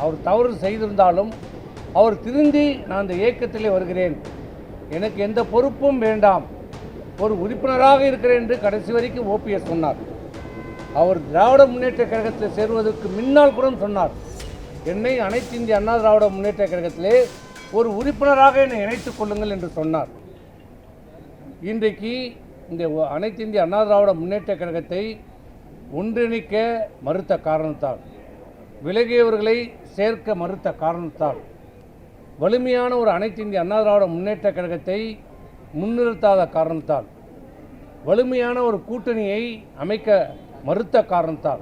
அவர் தவறு செய்திருந்தாலும் அவர் திருந்தி நான் அந்த இயக்கத்திலே வருகிறேன், எனக்கு எந்த பொறுப்பும் வேண்டாம், ஒரு உறுப்பினராக இருக்கிறேன் என்று கடைசி வரைக்கும் ஓபிஎஸ் சொன்னார். அவர் திராவிட முன்னேற்ற கழகத்தில் சேருவதற்கு முன்னால் கூட சொன்னார், என்னை அனைத்து இந்திய அண்ணா திராவிட முன்னேற்ற கழகத்திலே ஒரு உறுப்பினராக என்னை இணைத்துக் கொள்ளுங்கள் என்று சொன்னார். இன்றைக்கு இந்த அனைத்து இந்திய அண்ணா திராவிட முன்னேற்ற கழகத்தை ஒன்றிணைக்க மறுத்த காரணத்தால், விலகியவர்களை சேர்க்க மறுத்த காரணத்தால், வலிமையான ஒரு அனைத்து இந்திய அண்ணா திராவிட முன்னேற்ற கழகத்தை முன்னிறுத்தாத காரணத்தால், வலிமையான ஒரு கூட்டணியை அமைக்க மறுத்த காரணத்தால்,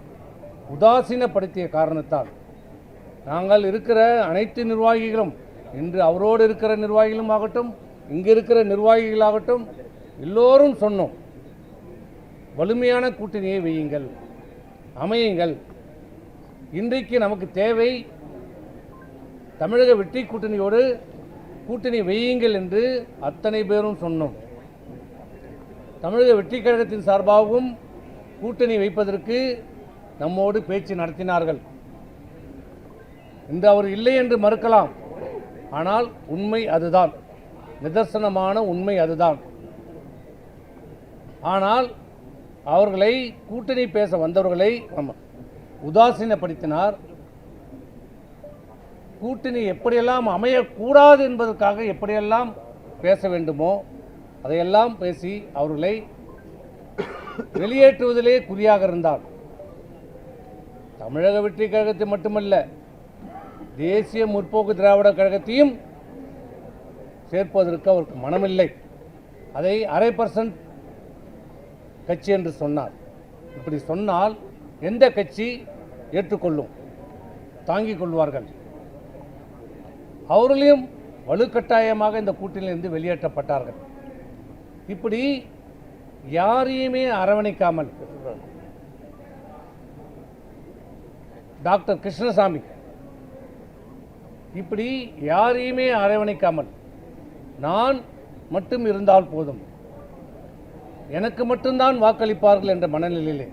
உதாசீனப்படுத்திய காரணத்தால், நாங்கள் இருக்கிற அனைத்து நிர்வாகிகளும், இன்று அவரோடு இருக்கிற நிர்வாகிகளும் ஆகட்டும், இங்கே இருக்கிற நிர்வாகிகளாகட்டும், எல்லோரும் சொன்னோம், வலிமையான கூட்டணியை வையுங்கள், அமையுங்கள். இன்றைக்கு நமக்கு தேவை தமிழக வெற்றி கூட்டணியோடு கூட்டணி வையுங்கள் என்று அத்தனை பேரும் சொன்னோம். தமிழக வெற்றி கழகத்தின் சார்பாகவும் கூட்டணி வைப்பதற்கு நம்மோடு பேச்சு நடத்தினார்கள். இன்று அவர் இல்லை என்று மறுக்கலாம், ஆனால் உண்மை அதுதான், நிதர்சனமான உண்மை அதுதான். ஆனால் அவர்களை கூட்டணி பேச வந்தவர்களை உதாசீனப்படுத்தினார். கூட்டணி எப்படியெல்லாம் அமையக்கூடாது என்பதற்காக எப்படியெல்லாம் பேச வேண்டுமோ அதையெல்லாம் பேசி அவர்களை வெளியேற்றுவதிலே குறியாக இருந்தார். தமிழக வெற்றி கழகத்தை மட்டுமல்ல, தேசிய முற்போக்கு திராவிட கழகத்தையும் சேர்ப்பதற்கு அவருக்கு மனமில்லை. அதை 0.5% கட்சி என்று சொன்னார். இப்படி சொன்னால் எந்த கட்சி ஏற்றுக்கொள்ளும், தாங்கிக் கொள்வார்கள்? அவர்களையும் வலுக்கட்டாயமாக இந்த கூட்டணியிலிருந்து வெளியேற்றப்பட்டார்கள். இப்படி யாரையுமே அரவணைக்காமல் டாக்டர் கிருஷ்ணசாமி இப்படி யாரையுமே அரவணைக்காமல் நான் மட்டும் இருந்தால் போதும், எனக்கு மட்டும்தான் வாக்களிப்பார்கள் என்ற மனநிலையிலே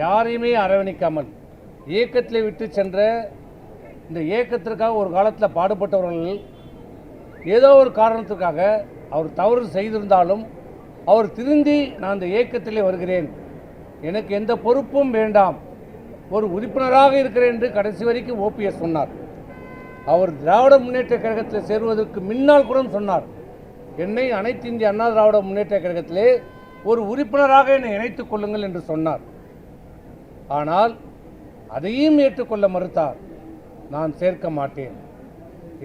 யாரையுமே அரவணைக்காமல் இயக்கத்திலே விட்டு சென்ற, இந்த இயக்கத்திற்காக ஒரு காலத்தில் பாடுபட்டவர்கள் ஏதோ ஒரு காரணத்துக்காக அவர் தவறு செய்திருந்தாலும் அவர் திருந்தி நான் இந்த இயக்கத்திலே வருகிறேன், எனக்கு எந்த பொறுப்பும் வேண்டாம், ஒரு உறுப்பினராக இருக்கிறேன் என்று கடைசி வரைக்கும் ஓபிஎஸ் சொன்னார். அவர் திராவிட முன்னேற்ற கழகத்தில் சேருவதற்கு முன்னால் கூட சொன்னார், என்னை அனைத்து இந்திய அண்ணா திராவிட முன்னேற்ற கழகத்திலே ஒரு உறுப்பினராக என்னை இணைத்துக் கொள்ளுங்கள் என்று சொன்னார். ஆனால் அதையும் ஏற்றுக்கொள்ள மறுத்தார். நான் சேர்க்க மாட்டேன்,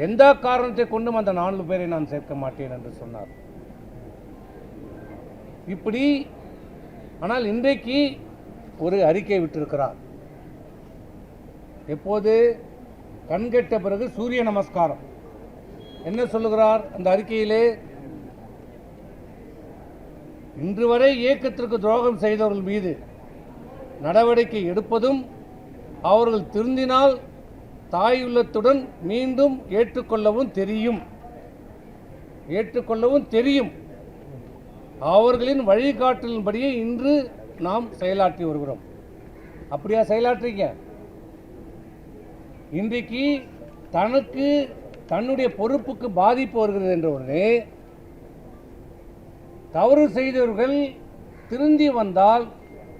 எந்த காரணத்தை கொண்டும் அந்த 4 பேரை நான் சேர்க்க மாட்டேன் என்று சொன்னார். இப்படி ஆனால் இன்றைக்கு ஒரு அறிக்கை விட்டிருக்கிறார். எப்போது கண்கெட்ட பிறகு சூரிய நமஸ்காரம். என்ன சொல்லுகிறார் அந்த அறிக்கையிலே? இன்று வரை இயக்கத்திற்கு துரோகம் செய்தவர்கள் மீது நடவடிக்கை எடுப்பதும், அவர்கள் திருந்தினால் தாயுள்ளத்துடன் மீண்டும் ஏற்றுக்கொள்ளவும் தெரியும், அவர்களின் வழிகாட்டலின்படியே இன்று நாம் செயலாற்றி வருகிறோம். அப்படியா செயலாற்றுறீங்க? இன்றைக்கு தனக்கு தன்னுடைய பொறுப்புக்கு பாதிப்பு வருகிறது என்ற உடனே தவறு செய்தவர்கள் திருந்தி வந்தால்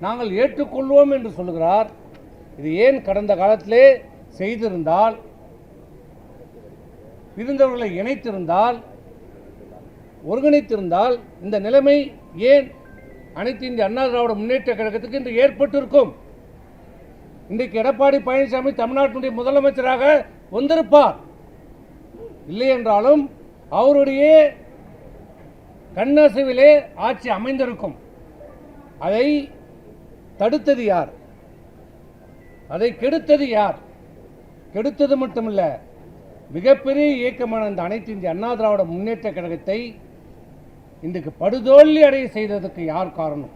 நாங்கள் ஏற்றுக்கொள்வோம் என்று சொல்லுகிறார். இது ஏன் கடந்த காலத்திலே செய்திருந்தால், இருந்தவர்களை இணைத்திருந்தால், ஒருங்கிணைத்திருந்தால் இந்த நிலைமை ஏன் அனைத்து இந்திய அண்ணா திராவிட முன்னேற்ற கழகத்துக்கு இன்று ஏற்பட்டிருக்கும்? இன்றைக்கு எடப்பாடி பழனிசாமி தமிழ்நாட்டினுடைய முதலமைச்சராக வந்திருப்பார். இல்லை என்றாலும் அவருடைய கண்ணசைவிலே ஆட்சி அமைந்திருக்கும். அதை தடுத்தது யார்? அதை கெடுத்தது யார்? கெடுத்தது மட்டுமல்ல, மிகப்பெரிய இயக்கமான இந்த அனைத்து இந்திய அண்ணா திராவிட முன்னேற்ற கழகத்தை இன்றைக்கு படுதோல்வி அடைய செய்ததற்கு யார் காரணம்?